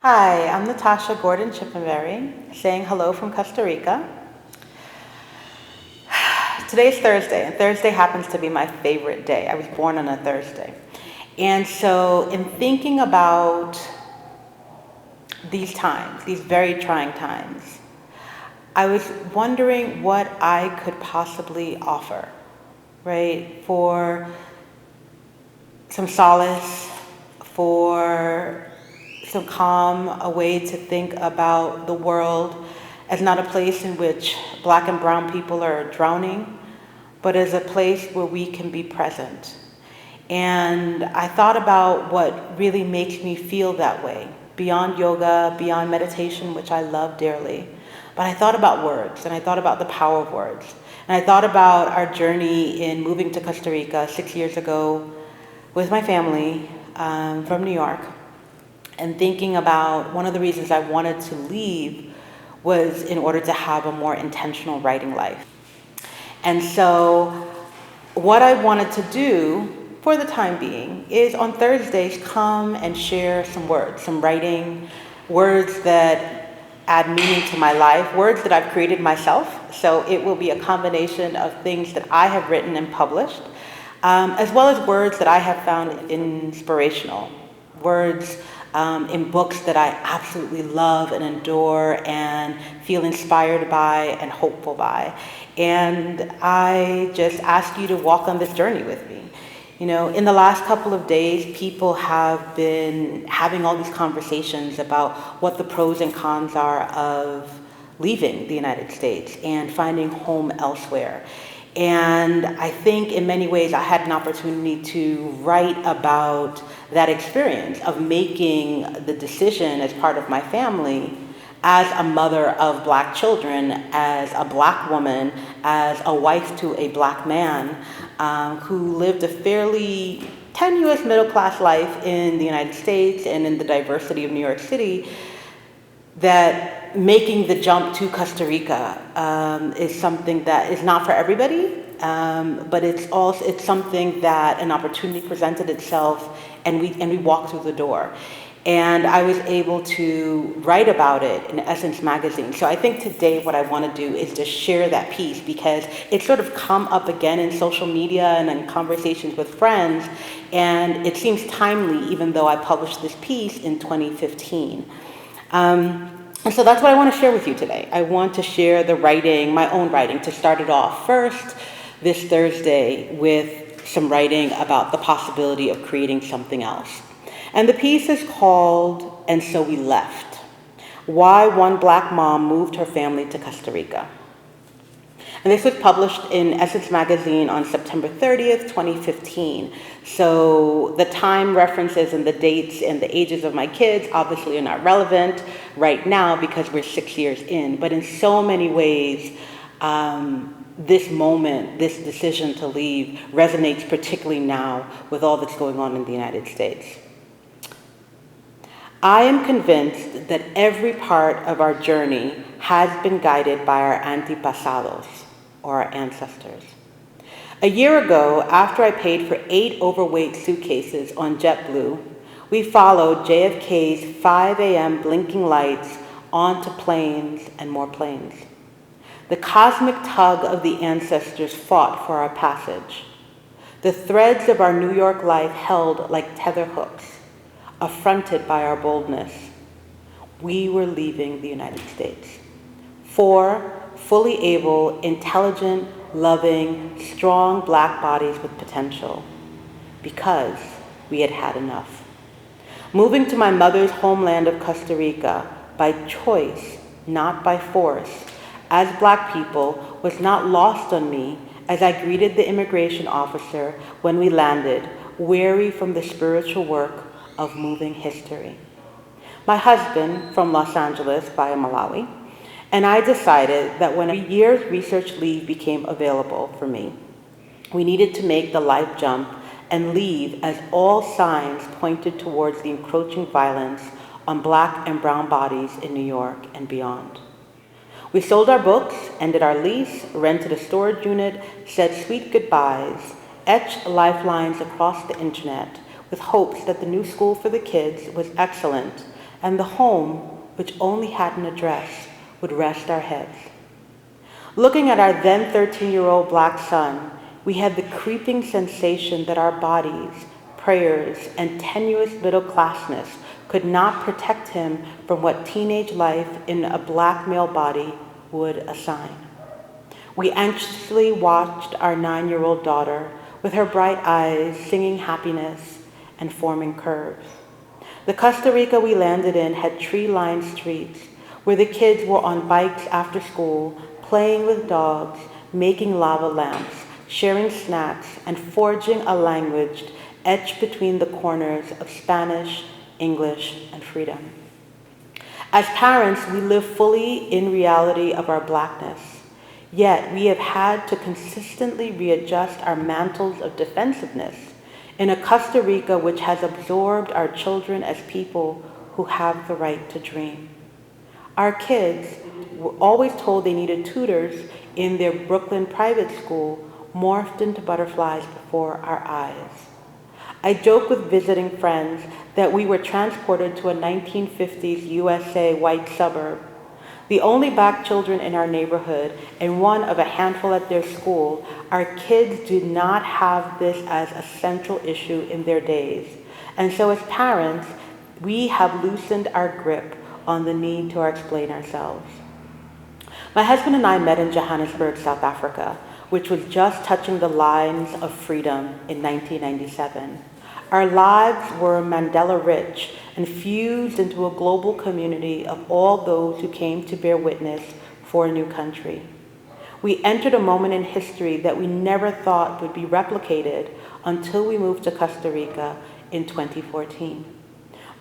Hi, I'm Natasha Gordon-Chipembere, saying hello from Costa Rica. Today's Thursday, and Thursday happens to be my favorite day. I was born on a Thursday. And so, in thinking about these times, these very trying times, I was wondering what I could possibly offer, right? For some solace, for some calm, a way to think about the world as not a place in which Black and brown people are drowning, but as a place where we can be present. And I thought about what really makes me feel that way, beyond yoga, beyond meditation, which I love dearly. But I thought about words, and I thought about the power of words. And I thought about our journey in moving to Costa Rica 6 years ago with my family from New York, and thinking about one of the reasons I wanted to leave was in order to have a more intentional writing life. And so what I wanted to do for the time being is on Thursdays come and share some words, some writing, words that add meaning to my life, words that I've created myself. So it will be a combination of things that I have written and published, as well as words that I have found inspirational, words in books that I absolutely love and adore and feel inspired by and hopeful by. And I just ask you to walk on this journey with me. You know, in the last couple of days, people have been having all these conversations about what the pros and cons are of leaving the United States and finding home elsewhere. And I think in many ways I had an opportunity to write about that experience of making the decision as part of my family, as a mother of Black children, as a Black woman, as a wife to a Black man who lived a fairly tenuous middle-class life in the United States and in the diversity of New York City, that making the jump to Costa Rica is something that is not for everybody, but it's something that an opportunity presented itself, and we walked through the door. And I was able to write about it in Essence magazine. So I think today what I want to do is just share that piece, because it's sort of come up again in social media and in conversations with friends, and it seems timely even though I published this piece in 2015. And so that's what I want to share with you today. I want to share the writing, my own writing, to start it off first this Thursday with some writing about the possibility of creating something else. And the piece is called "And So We Left: Why One Black Mom Moved Her Family to Costa Rica." And this was published in Essence magazine on September 30th, 2015. So the time references and the dates and the ages of my kids obviously are not relevant right now because we're 6 years in. But in so many ways, this moment, this decision to leave resonates particularly now with all that's going on in the United States. I am convinced that every part of our journey has been guided by our antepasados, or our ancestors. A year ago, after I paid for 8 overweight suitcases on JetBlue, we followed JFK's 5 a.m. blinking lights onto planes and more planes. The cosmic tug of the ancestors fought for our passage. The threads of our New York life held like tether hooks, affronted by our boldness. We were leaving the United States. 4 fully able, intelligent, loving, strong Black bodies with potential, because we had had enough. Moving to my mother's homeland of Costa Rica by choice, not by force, as Black people, was not lost on me as I greeted the immigration officer when we landed, weary from the spiritual work of moving history. My husband, from Los Angeles via Malawi, and I decided that when a year's research leave became available for me, we needed to make the life jump and leave, as all signs pointed towards the encroaching violence on Black and brown bodies in New York and beyond. We sold our books, ended our lease, rented a storage unit, said sweet goodbyes, etched lifelines across the internet with hopes that the new school for the kids was excellent and the home, which only had an address, would rest our heads. Looking at our then 13-year-old black son, we had the creeping sensation that our bodies, prayers, and tenuous middle-classness could not protect him from what teenage life in a black male body would assign. We anxiously watched our 9-year-old daughter with her bright eyes singing happiness and forming curves. The Costa Rica we landed in had tree-lined streets where the kids were on bikes after school, playing with dogs, making lava lamps, sharing snacks, and forging a language etched between the corners of Spanish, English, and freedom. As parents, we live fully in reality of our blackness, yet we have had to consistently readjust our mantles of defensiveness in a Costa Rica which has absorbed our children as people who have the right to dream. Our kids were always told they needed tutors in their Brooklyn private school, morphed into butterflies before our eyes. I joke with visiting friends that we were transported to a 1950s USA white suburb. The only black children in our neighborhood and one of a handful at their school, our kids do not have this as a central issue in their days. And so as parents, we have loosened our grip on the need to explain ourselves. My husband and I met in Johannesburg, South Africa, which was just touching the lines of freedom in 1997. Our lives were Mandela-rich and fused into a global community of all those who came to bear witness for a new country. We entered a moment in history that we never thought would be replicated until we moved to Costa Rica in 2014.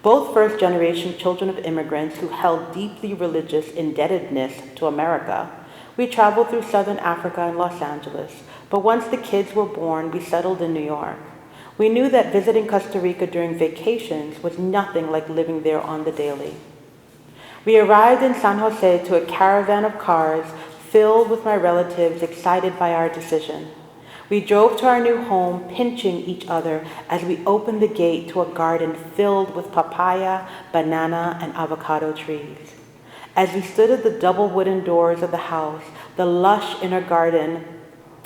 Both first-generation children of immigrants who held deeply religious indebtedness to America, we traveled through Southern Africa and Los Angeles, but once the kids were born, we settled in New York. We knew that visiting Costa Rica during vacations was nothing like living there on the daily. We arrived in San Jose to a caravan of cars filled with my relatives excited by our decision. We drove to our new home, pinching each other as we opened the gate to a garden filled with papaya, banana, and avocado trees. As we stood at the double wooden doors of the house, the lush inner garden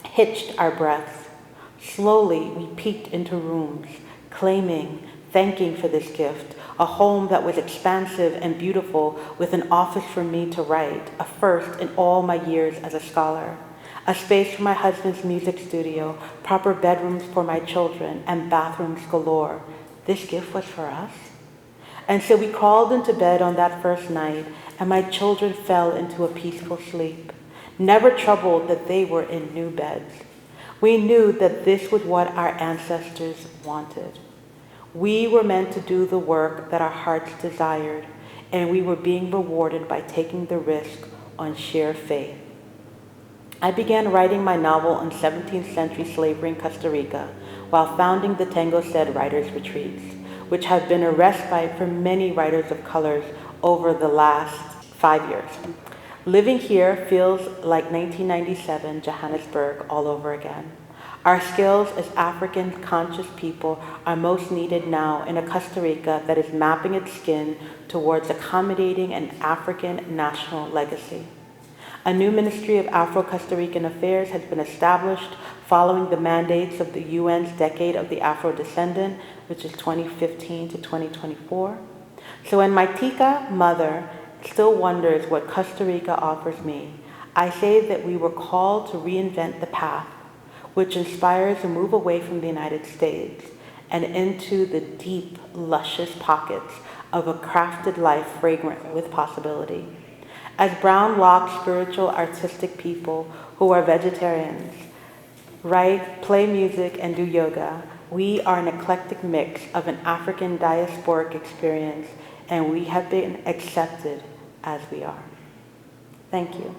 hitched our breaths. Slowly, we peeked into rooms, claiming, thanking for this gift, a home that was expansive and beautiful with an office for me to write, a first in all my years as a scholar, a space for my husband's music studio, proper bedrooms for my children, and bathrooms galore. This gift was for us? And so we crawled into bed on that first night, and my children fell into a peaceful sleep, never troubled that they were in new beds. We knew that this was what our ancestors wanted. We were meant to do the work that our hearts desired, and we were being rewarded by taking the risk on sheer faith. I began writing my novel on 17th century slavery in Costa Rica while founding the Tango Said Writers' Retreats, which have been a respite for many writers of colors over the last 5 years. Living here feels like 1997 Johannesburg all over again. Our skills as African conscious people are most needed now in a Costa Rica that is mapping its skin towards accommodating an African national legacy. A new Ministry of Afro-Costa Rican Affairs has been established following the mandates of the UN's Decade of the Afro-Descendant, which is 2015 to 2024. So when my Tika mother still wonders what Costa Rica offers me, I say that we were called to reinvent the path, which inspires a move away from the United States and into the deep, luscious pockets of a crafted life fragrant with possibility. As brown-locked, spiritual, artistic people who are vegetarians, write, play music, and do yoga, we are an eclectic mix of an African diasporic experience, and we have been accepted as we are. Thank you.